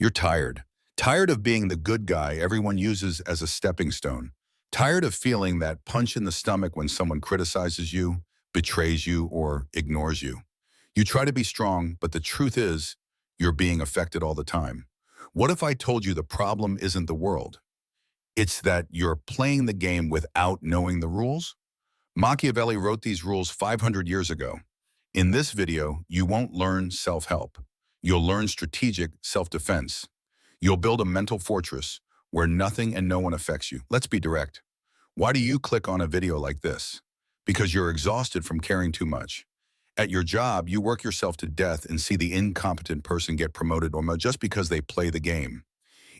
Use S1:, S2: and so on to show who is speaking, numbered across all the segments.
S1: You're tired. Tired of being the good guy everyone uses as a stepping stone. Tired of feeling that punch in the stomach when someone criticizes you, betrays you, or ignores you. You try to be strong, but the truth is, you're being affected all the time. What if I told you the problem isn't the world? It's that you're playing the game without knowing the rules? Machiavelli wrote these rules 500 years ago. In this video, you won't learn self-help. You'll learn strategic self-defense. You'll build a mental fortress where nothing and no one affects you. Let's be direct. Why do you click on a video like this? Because you're exhausted from caring too much. At your job, you work yourself to death and see the incompetent person get promoted or just because they play the game.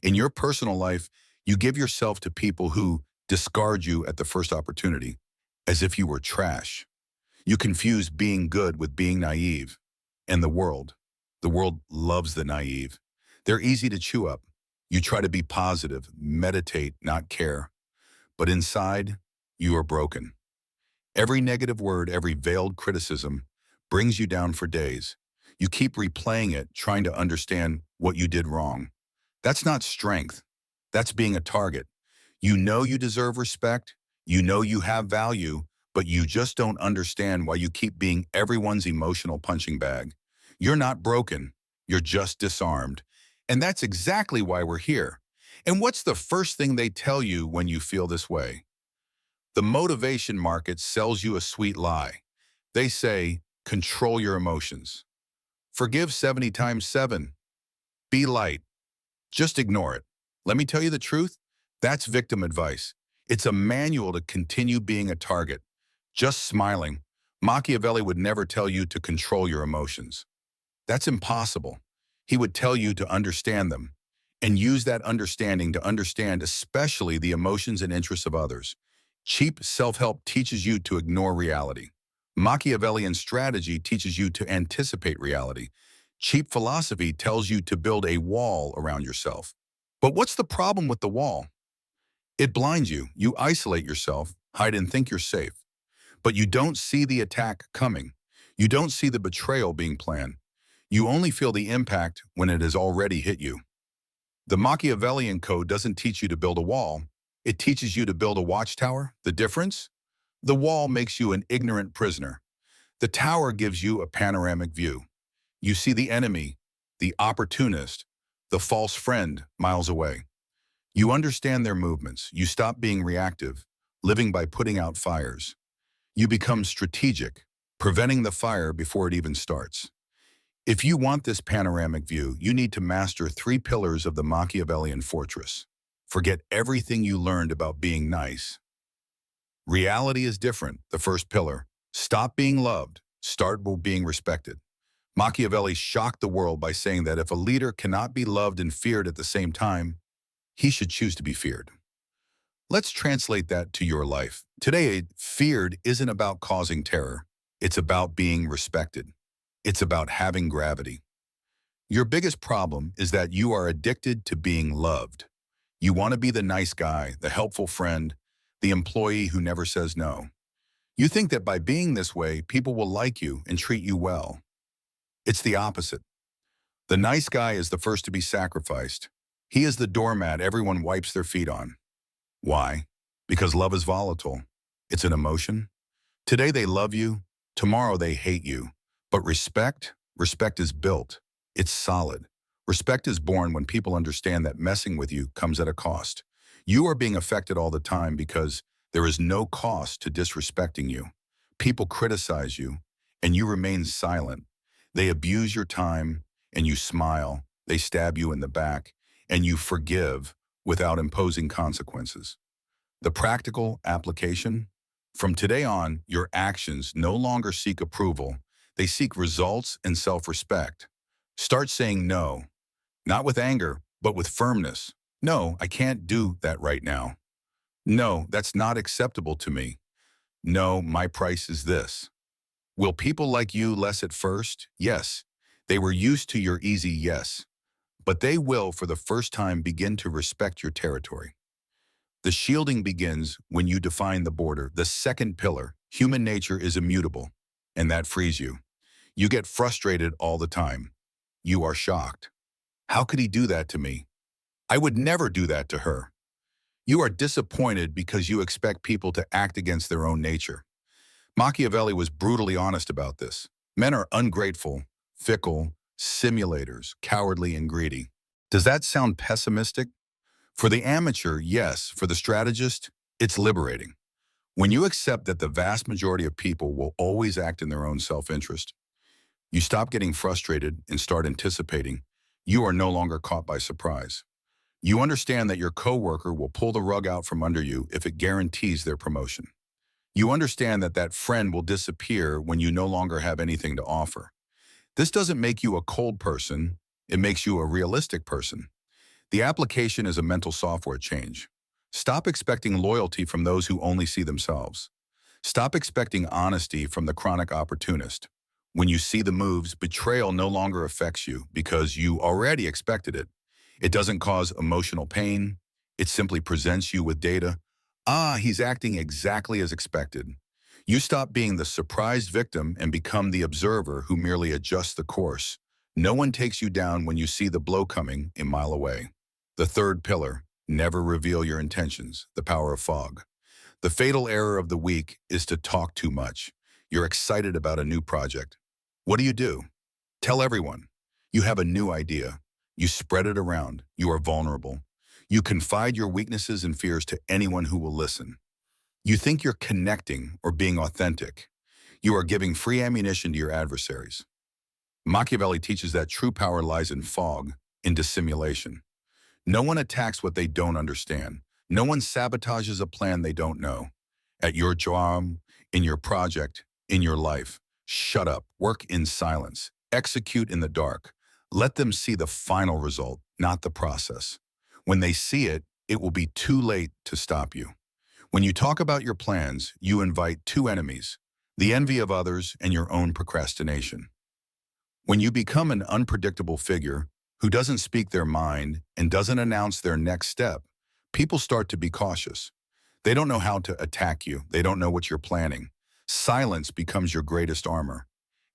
S1: In your personal life, you give yourself to people who discard you at the first opportunity, as if you were trash. You confuse being good with being naive. And the world loves the naive. They're easy to chew up. You try to be positive, meditate, not care. But inside, you are broken. Every negative word, every veiled criticism brings you down for days. You keep replaying it, trying to understand what you did wrong. That's not strength. That's being a target. You know you deserve respect. You know you have value, but you just don't understand why you keep being everyone's emotional punching bag. You're not broken. You're just disarmed. And that's exactly why we're here. And what's the first thing they tell you when you feel this way? The motivation market sells you a sweet lie. They say, control your emotions. Forgive 70 times 7. Be light. Just ignore it. Let me tell you the truth. That's victim advice. It's a manual to continue being a target. Just smiling. Machiavelli would never tell you to control your emotions. That's impossible. He would tell you to understand them and use that understanding to understand especially the emotions and interests of others. Cheap self-help teaches you to ignore reality. Machiavellian strategy teaches you to anticipate reality. Cheap philosophy tells you to build a wall around yourself. But what's the problem with the wall? It blinds you. You isolate yourself, hide and think you're safe. But you don't see the attack coming. You don't see the betrayal being planned. You only feel the impact when it has already hit you. The Machiavellian code doesn't teach you to build a wall. It teaches you to build a watchtower. The difference? The wall makes you an ignorant prisoner. The tower gives you a panoramic view. You see the enemy, the opportunist, the false friend miles away. You understand their movements. You stop being reactive, living by putting out fires. You become strategic, preventing the fire before it even starts. If you want this panoramic view, you need to master 3 pillars of the Machiavellian fortress. Forget everything you learned about being nice. Reality is different, the first pillar. Stop being loved, start being respected. Machiavelli shocked the world by saying that if a leader cannot be loved and feared at the same time, he should choose to be feared. Let's translate that to your life. Today, feared isn't about causing terror. It's about being respected. It's about having gravity. Your biggest problem is that you are addicted to being loved. You want to be the nice guy, the helpful friend, the employee who never says no. You think that by being this way, people will like you and treat you well. It's the opposite. The nice guy is the first to be sacrificed. He is the doormat everyone wipes their feet on. Why? Because love is volatile. It's an emotion. Today they love you, tomorrow they hate you. But respect is built. It's solid. Respect is born when people understand that messing with you comes at a cost. You are being affected all the time because there is no cost to disrespecting you. People criticize you, and you remain silent. They abuse your time, and you smile. They stab you in the back, and you forgive without imposing consequences. The practical application? From today on, your actions no longer seek approval. They seek results and self-respect. Start saying no, not with anger, but with firmness. No, I can't do that right now. No, that's not acceptable to me. No, my price is this. Will people like you less at first? Yes. They were used to your easy yes. But they will, for the first time, begin to respect your territory. The shielding begins when you define the border. The second pillar, human nature is immutable, and that frees you. You get frustrated all the time. You are shocked. How could he do that to me? I would never do that to her. You are disappointed because you expect people to act against their own nature. Machiavelli was brutally honest about this. Men are ungrateful, fickle, simulators, cowardly, and greedy. Does that sound pessimistic? For the amateur, yes. For the strategist, it's liberating. When you accept that the vast majority of people will always act in their own self-interest, you stop getting frustrated and start anticipating. You are no longer caught by surprise. You understand that your coworker will pull the rug out from under you if it guarantees their promotion. You understand that that friend will disappear when you no longer have anything to offer. This doesn't make you a cold person, it makes you a realistic person. The application is a mental software change. Stop expecting loyalty from those who only see themselves. Stop expecting honesty from the chronic opportunist. When you see the moves, betrayal no longer affects you because you already expected it. It doesn't cause emotional pain. It simply presents you with data. Ah, he's acting exactly as expected. You stop being the surprised victim and become the observer who merely adjusts the course. No one takes you down when you see the blow coming a mile away. The third pillar, never reveal your intentions, the power of fog. The fatal error of the week is to talk too much. You're excited about a new project. What do? Tell everyone. You have a new idea. You spread it around. You are vulnerable. You confide your weaknesses and fears to anyone who will listen. You think you're connecting or being authentic. You are giving free ammunition to your adversaries. Machiavelli teaches that true power lies in fog, in dissimulation. No one attacks what they don't understand. No one sabotages a plan they don't know. At your job, in your project, in your life, shut up, work in silence, execute in the dark. Let them see the final result, not the process. When they see it, it will be too late to stop you. When you talk about your plans, you invite two enemies, the envy of others and your own procrastination. When you become an unpredictable figure who doesn't speak their mind and doesn't announce their next step, people start to be cautious. They don't know how to attack you. They don't know what you're planning. Silence becomes your greatest armor.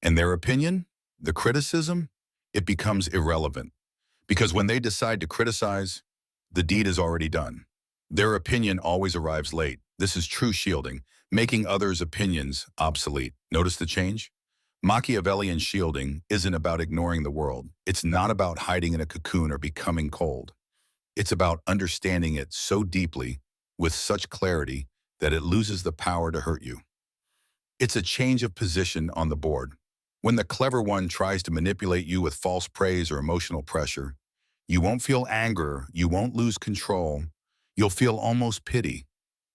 S1: And their opinion, the criticism, it becomes irrelevant. Because when they decide to criticize, the deed is already done. Their opinion always arrives late. This is true shielding, making others' opinions obsolete. Notice the change? Machiavellian shielding isn't about ignoring the world. It's not about hiding in a cocoon or becoming cold. It's about understanding it so deeply, with such clarity, that it loses the power to hurt you. It's a change of position on the board. When the clever one tries to manipulate you with false praise or emotional pressure, you won't feel anger, you won't lose control. You'll feel almost pity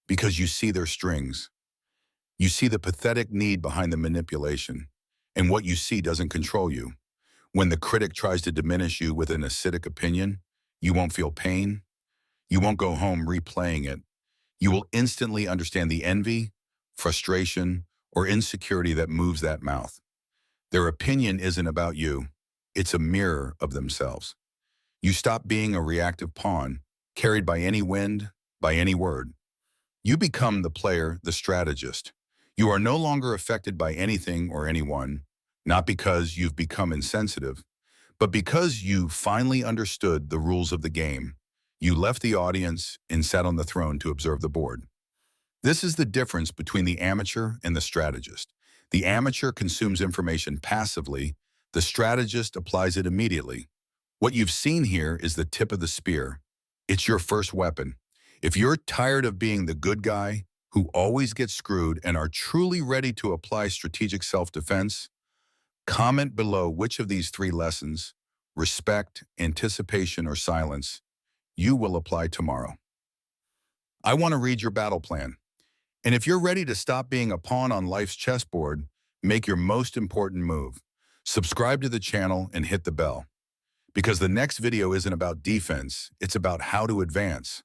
S1: because you see their strings. You see the pathetic need behind the manipulation, and what you see doesn't control you. When the critic tries to diminish you with an acidic opinion, you won't feel pain. You won't go home replaying it. You will instantly understand the envy, frustration, or insecurity that moves that mouth. Their opinion isn't about you. It's a mirror of themselves. You stop being a reactive pawn, carried by any wind, by any word. You become the player, the strategist. You are no longer affected by anything or anyone, not because you've become insensitive, but because you finally understood the rules of the game. You left the audience and sat on the throne to observe the board. This is the difference between the amateur and the strategist. The amateur consumes information passively. The strategist applies it immediately. What you've seen here is the tip of the spear. It's your first weapon. If you're tired of being the good guy who always gets screwed and are truly ready to apply strategic self-defense, comment below which of these three lessons, respect, anticipation, or silence, you will apply tomorrow. I want to read your battle plan. And if you're ready to stop being a pawn on life's chessboard, make your most important move. Subscribe to the channel and hit the bell. Because the next video isn't about defense, it's about how to advance.